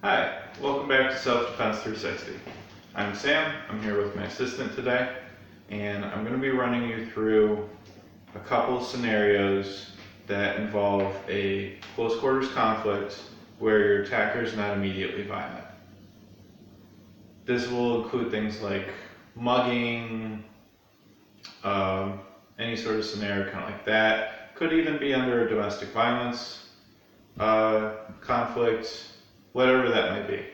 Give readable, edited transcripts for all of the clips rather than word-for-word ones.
Hi, welcome back to Self-Defense 360. I'm Sam, I'm here with my assistant today, and I'm going to be running you through a couple of scenarios that involve a close quarters conflict where your attacker is not immediately violent. This will include things like mugging, any sort of scenario kind of like that. Could even be under a domestic violence conflict, whatever that might be.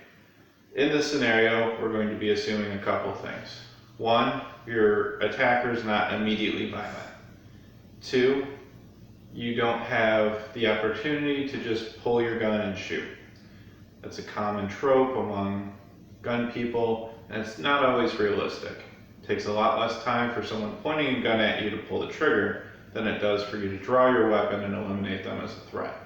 In this scenario, we're going to be assuming a couple things. One, your attacker is not immediately violent. Two, you don't have the opportunity to just pull your gun and shoot. That's a common trope among gun people, and it's not always realistic. It takes a lot less time for someone pointing a gun at you to pull the trigger than it does for you to draw your weapon and eliminate them as a threat.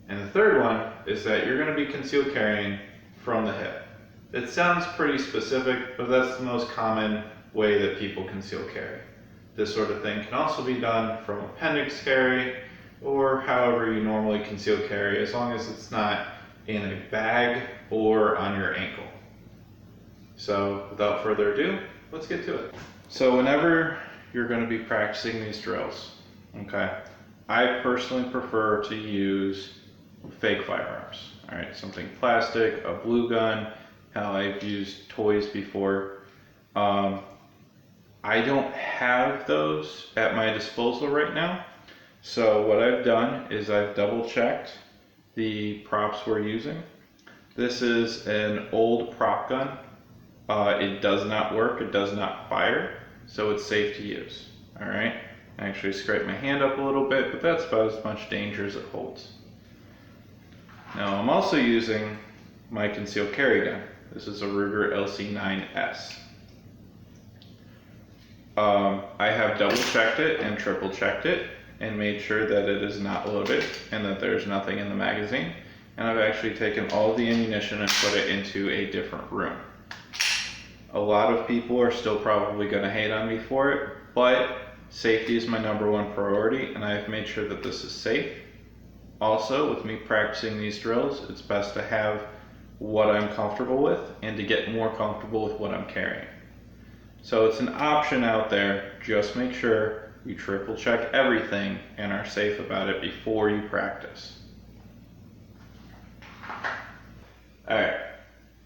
And the third one is that you're going to be concealed carrying from the hip. It sounds pretty specific, but that's the most common way that people conceal carry. This sort of thing can also be done from appendix carry or however you normally conceal carry, as long as it's not in a bag or on your ankle. So without further ado, let's get to it. So whenever you're going to be practicing these drills, okay, I personally prefer to use fake firearms. All right, something plastic, a blue gun, how I've used toys before. I don't have those at my disposal right now. So what I've done is I've double checked the props we're using. This is an old prop gun. It does not work, it does not fire, so it's safe to use. All right, I actually scraped my hand up a little bit, but that's about as much danger as it holds. Now I'm also using my concealed carry gun. This is a Ruger LC9S. I have double checked it and triple checked it and made sure that it is not loaded and that there's nothing in the magazine. And I've actually taken all of the ammunition and put it into a different room. A lot of people are still probably going to hate on me for it, but safety is my #1 priority, and I've made sure that this is safe. Also, with me practicing these drills, it's best to have what I'm comfortable with and to get more comfortable with what I'm carrying. So it's an option out there. Just make sure you triple check everything and are safe about it before you practice. Alright,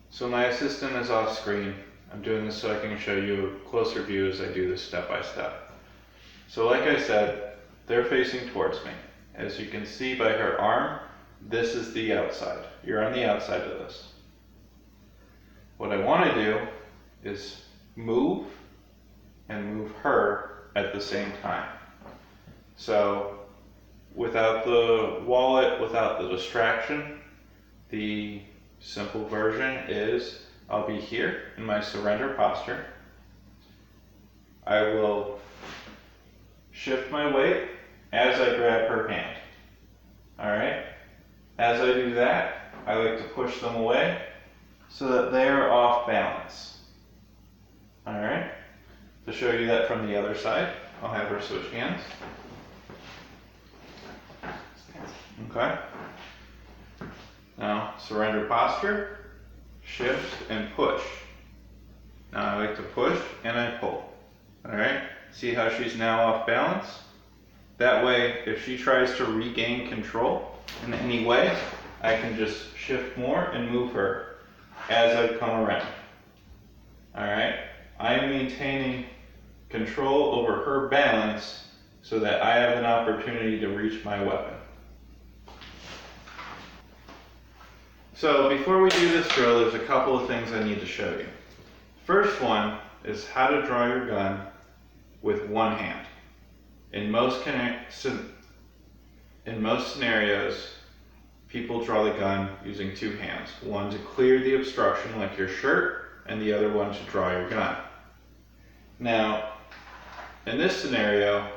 so my assistant is off screen. I'm doing this so I can show you a closer view as I do this step by step. So like I said, they're facing towards me. As you can see by her arm, this is the outside. You're on the outside of this. What I want to do is move and move her at the same time. So without the wallet, without the distraction, the simple version is I'll be here in my surrender posture. I will shift my weight as I grab her hand. Alright? As I do that, I like to push them away so that they are off balance. Alright? To show you that from the other side, I'll have her switch hands. Okay? Now, surrender posture, shift and push. Now I like to push and I pull. Alright? See how she's now off balance? That way, if she tries to regain control in any way, I can just shift more and move her as I come around. Alright? I am maintaining control over her balance so that I have an opportunity to reach my weapon. So before we do this drill, there's a couple of things I need to show you. First one is how to draw your gun with one hand. In most scenarios, people draw the gun using two hands. One to clear the obstruction like your shirt, and the other one to draw your gun. Now, in this scenario,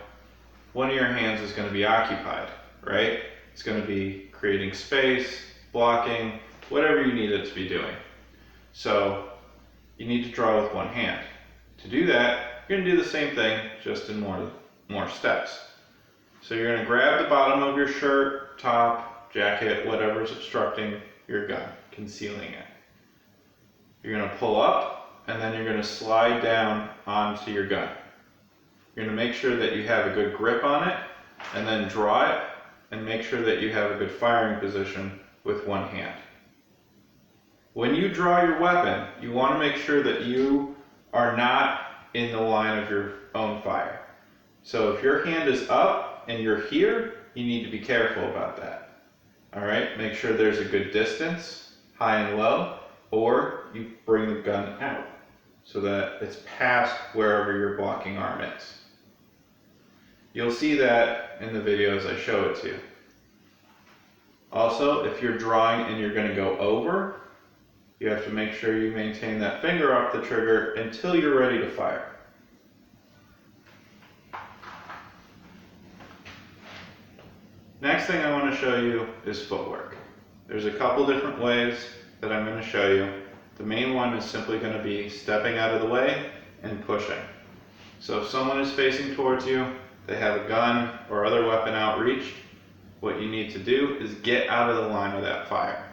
one of your hands is going to be occupied, right? It's going to be creating space, blocking, whatever you need it to be doing. So you need to draw with one hand. To do that, you're going to do the same thing, just in more steps. So you're going to grab the bottom of your shirt, top, jacket, whatever's obstructing your gun, concealing it. You're going to pull up, and then you're going to slide down onto your gun. You're going to make sure that you have a good grip on it, and then draw it, and make sure that you have a good firing position with one hand. When you draw your weapon, you want to make sure that you are not in the line of your own fire. So if your hand is up and you're here, you need to be careful about that. All right, make sure there's a good distance, high and low, or you bring the gun out so that it's past wherever your blocking arm is. You'll see that in the video as I show it to you. Also, if you're drawing and you're going to go over, you have to make sure you maintain that finger off the trigger until you're ready to fire. Next thing I want to show you is footwork. There's a couple different ways that I'm going to show you. The main one is simply going to be stepping out of the way and pushing. So if someone is facing towards you, they have a gun or other weapon outreached, what you need to do is get out of the line of that fire.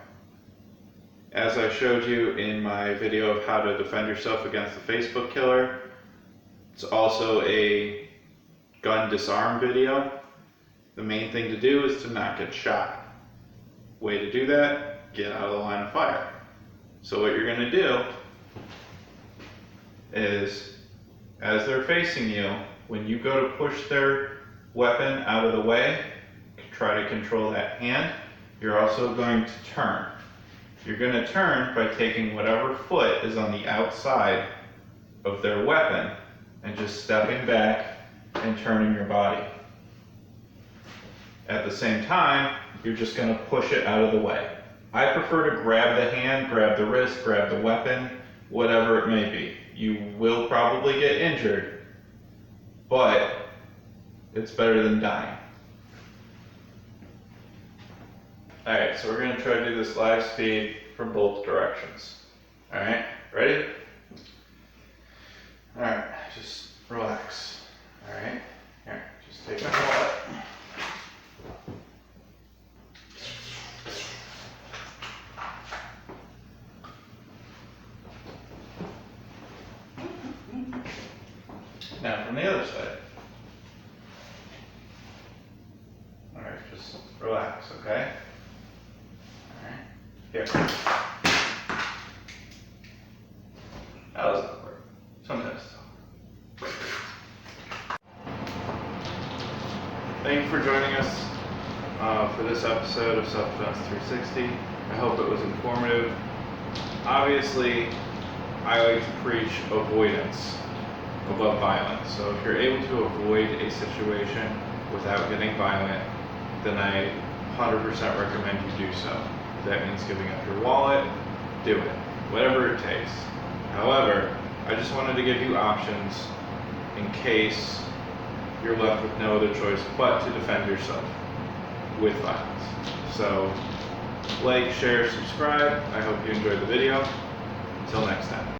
As I showed you in my video of how to defend yourself against the Facebook killer, it's also a gun disarm video. The main thing to do is to not get shot. Way to do that, get out of the line of fire. So what you're going to do is, as they're facing you, when you go to push their weapon out of the way, try to control that hand, you're also going to turn. You're going to turn by taking whatever foot is on the outside of their weapon and just stepping back and turning your body. At the same time, you're just going to push it out of the way. I prefer to grab the hand, grab the wrist, grab the weapon, whatever it may be. You will probably get injured, but it's better than dying. Alright, so we're going to try to do this live speed from both directions. Alright, ready? Alright, just relax. Alright, here, just take my wallet. Now from the other side. Alright, just relax, okay? Alright, here. That was awkward. Sometimes it's awkward. Thank you for joining us for this episode of Self-Defense 360. I hope it was informative. Obviously, I like to preach avoidance above violence. So if you're able to avoid a situation without getting violent, then I 100% recommend you do so. If that means giving up your wallet, do it. Whatever it takes. However, I just wanted to give you options in case you're left with no other choice but to defend yourself with violence. So, like, share, subscribe. I hope you enjoyed the video. Until next time.